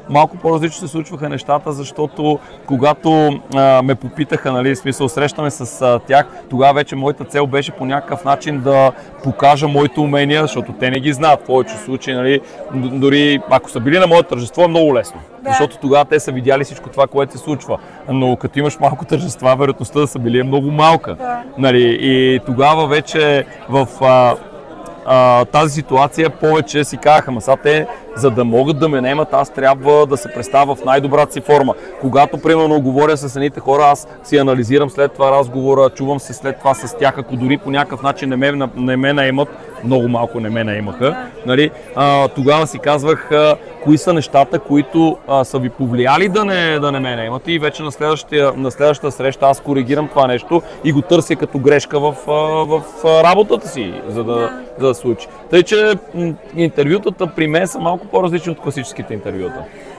Малко по-различно се случваха нещата, защото когато ме попитаха, нали, в смисъл срещаме с тях, тогава вече моята цел беше по някакъв начин да покажа моите умения, защото те не ги знаят в повече случаи, нали, дори ако са били на моето тържество е много лесно, защото тогава те са видяли всичко това, което се случва, но като имаш малко тържества, вероятността да са били е много малка, нали, и тогава вече в тази ситуация повече си казаха, ама сега те, за да могат да ме наемат, аз трябва да се представя в най-добрата си форма. Когато, примерно, говоря с едните хора, аз си анализирам след това разговора, чувам се след това с тях, ако дори по някакъв начин не ме наемат, много малко не ме наемаха, нали? Тогава си казвах кои са нещата, които са ви повлияли да не ме наемат, и вече на следващата среща аз коригирам това нещо и го търся като грешка в работата си, за да случи. Тъй, че интервютата при мен са малко по-различни от класическите интервюта.